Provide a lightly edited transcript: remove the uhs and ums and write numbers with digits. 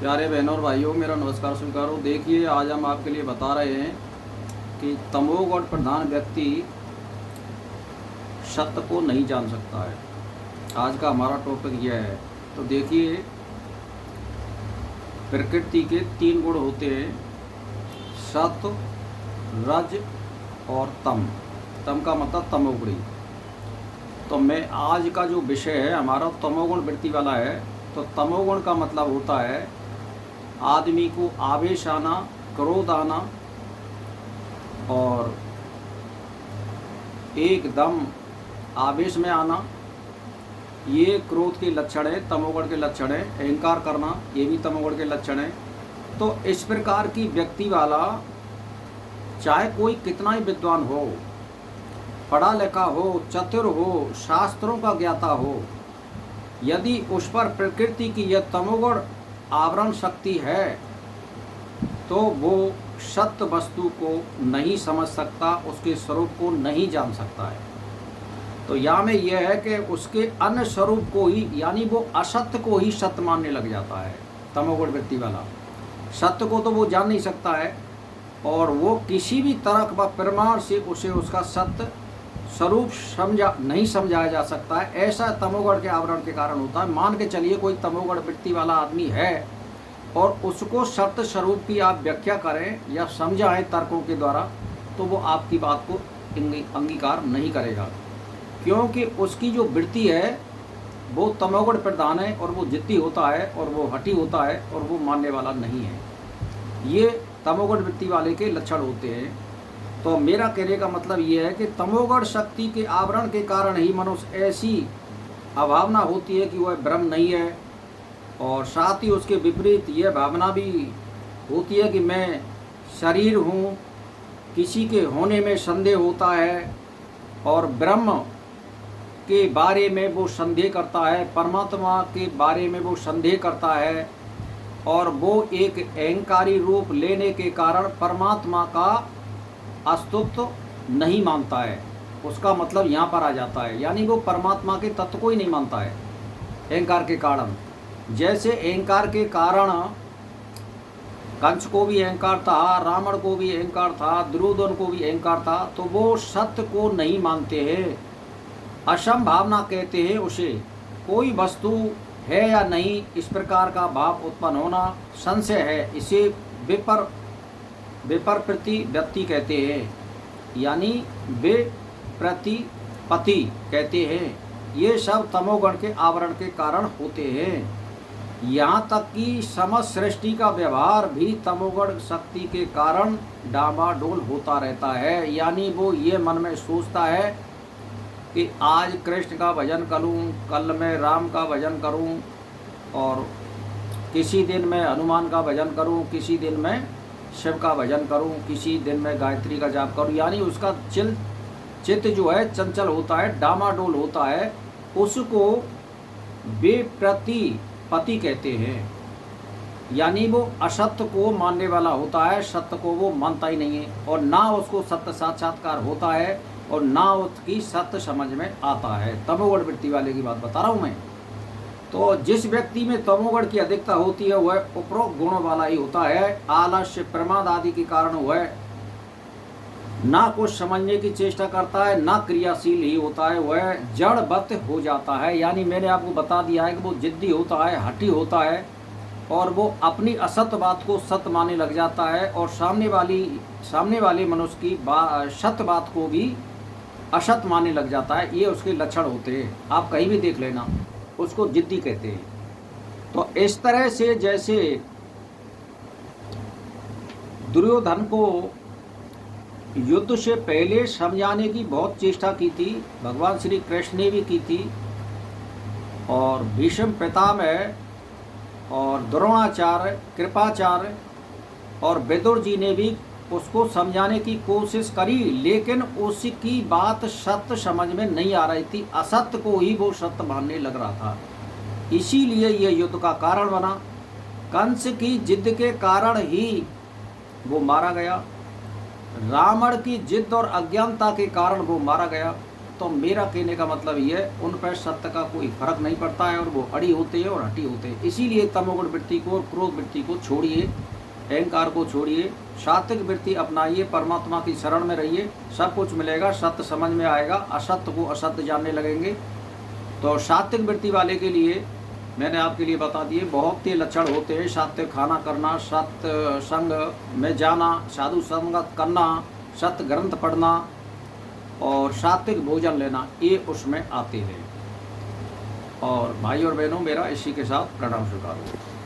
प्यारे बहनों और भाइयों, मेरा नमस्कार स्वीकारो। देखिए, आज हम आपके लिए बता रहे हैं कि तमोगुण प्रधान व्यक्ति सत्य को नहीं जान सकता है। आज का हमारा टॉपिक यह है। तो देखिए, प्रकृति के 3 गुण होते हैं, सत्व, रज और तम। तम का मतलब तमोगुणी। तो मैं आज का जो विषय है हमारा तमोगुण वृत्ति वाला है। तो तमोगुण का मतलब होता है आदमी को आवेश आना, क्रोध आना और एकदम आवेश में आना। ये क्रोध के लक्षण है, तमोगुण के लक्षण है। अहंकार करना, ये भी तमोगुण के लक्षण है। तो इस प्रकार की व्यक्ति वाला, चाहे कोई कितना ही विद्वान हो, पढ़ा लिखा हो, चतुर हो, शास्त्रों का ज्ञाता हो, यदि उस पर प्रकृति की यह तमोगुण आवरण शक्ति है तो वो सत्य वस्तु को नहीं समझ सकता, उसके स्वरूप को नहीं जान सकता है। तो यहाँ में यह है कि उसके अन्य स्वरूप को ही, यानी वो असत्य को ही सत्य मानने लग जाता है। तमोगुण वृत्ति वाला सत्य को तो वो जान नहीं सकता है, और वो किसी भी तर्क व प्रमाण से उसे उसका सत्य स्वरूप नहीं समझाया जा सकता है। ऐसा तमोगुण के आवरण के कारण होता है। मान के चलिए कोई तमोगुण वृत्ति वाला आदमी है और उसको सत्य स्वरूप की आप व्याख्या करें या समझाएं तर्कों के द्वारा, तो वो आपकी बात को अंगीकार नहीं करेगा, क्योंकि उसकी जो वृत्ति है वो तमोगुण प्रधान है, और वो जिद्दी होता है, और वो हठी होता है, और वो मानने वाला नहीं है। ये तमोगुण वृत्ति वाले के लक्षण होते हैं। तो मेरा कहने का मतलब ये है कि तमोगुण शक्ति के आवरण के कारण ही मनुष्य ऐसी अभावना होती है कि वह ब्रह्म नहीं है, और साथ ही उसके विपरीत यह भावना भी होती है कि मैं शरीर हूँ। किसी के होने में संदेह होता है, और ब्रह्म के बारे में वो संदेह करता है, परमात्मा के बारे में वो संदेह करता है, और वो एक अहंकारी रूप लेने के कारण परमात्मा का अस्तित्व नहीं मानता है। उसका मतलब यहाँ पर आ जाता है, यानी वो परमात्मा के तत्व को ही नहीं मानता है अहंकार के कारण। जैसे अहंकार के कारण कंस को भी अहंकार था, रावण को भी अहंकार था, दुर्योधन को भी अहंकार था, तो वो सत्य को नहीं मानते हैं, असंभावना कहते हैं उसे। कोई वस्तु है या नहीं, इस प्रकार का भाव उत्पन्न होना संशय है, इसे विप्रति व्यक्ति कहते हैं, यानी विप्रतिपत्ति कहते हैं। ये सब तमोगुण के आवरण के कारण होते हैं। यहाँ तक कि समस्त सृष्टि का व्यवहार भी तमोगुण शक्ति के कारण डामाडोल होता रहता है। यानी वो ये मन में सोचता है कि आज कृष्ण का भजन करूं, कल मैं राम का भजन करूं, और किसी दिन मैं हनुमान का भजन करूं, किसी दिन मैं शिव का भजन करूं, किसी दिन मैं गायत्री का जाप करूं। यानी उसका चित्त जो है चंचल होता है, डामाडोल होता है। उसको विप्रतिपत्ति कहते हैं, यानी वो असत्य को मानने वाला होता है, सत्य को वो मानता ही नहीं है, और ना उसको सत्य साक्षात्कार होता है, और ना उसकी सत्य समझ में आता है। तमोगुण वृत्ति वाले की बात बता रहा हूँ मैं। तो जिस व्यक्ति में तमोगुण की अधिकता होती है वह उपरोक्त गुणों वाला ही होता है। आलस्य, प्रमाद आदि के कारण वह ना कुछ समझने की चेष्टा करता है, ना क्रियाशील ही होता है, वह जड़वत हो जाता है। यानी मैंने आपको बता दिया है कि वो जिद्दी होता है, हठी होता है, और वो अपनी असत्य बात को सत्य मानने लग जाता है, और सामने वाले मनुष्य की सत्य बात को भी असत्य मानने लग जाता है। ये उसके लक्षण होते हैं, आप कहीं भी देख लेना, उसको जिद्दी कहते हैं। तो इस तरह से जैसे दुर्योधन को युद्ध से पहले समझाने की बहुत चेष्टा की थी, भगवान श्री कृष्ण ने भी की थी, और भीष्म पितामह और द्रोणाचार्य, कृपाचार्य और विदुर जी ने भी उसको समझाने की कोशिश करी, लेकिन उसकी बात सत्य समझ में नहीं आ रही थी, असत्य को ही वो सत्य मानने लग रहा था। इसीलिए ये युद्ध का कारण बना। कंस की जिद के कारण ही वो मारा गया, रावण की जिद और अज्ञानता के कारण वो मारा गया, तो मेरा कहने का मतलब ये है, उन पर सत्य का कोई फर्क नहीं पड़ता है और वो अड़ी होते हैं और हटी होते हैं। इसीलिए तमोगुण वृत्ति को और क्रोध वृत्ति को छोड़िए, अहंकार को छोड़िए, सात्विक वृत्ति अपनाइए, परमात्मा की शरण में रहिए, सब कुछ मिलेगा, सत्य समझ में आएगा, असत्य को असत्य जानने लगेंगे। तो सात्विक वृत्ति वाले के लिए मैंने आपके लिए बता दिए बहुत ही लक्षण होते हैं। सात्विक खाना करना, सत्य संग में जाना, साधु संगत करना, सत्य ग्रंथ पढ़ना और सात्विक भोजन लेना, ये उसमें आते हैं। और भाई और बहनों, मेरा इसी के साथ प्रणाम स्वीकार हो।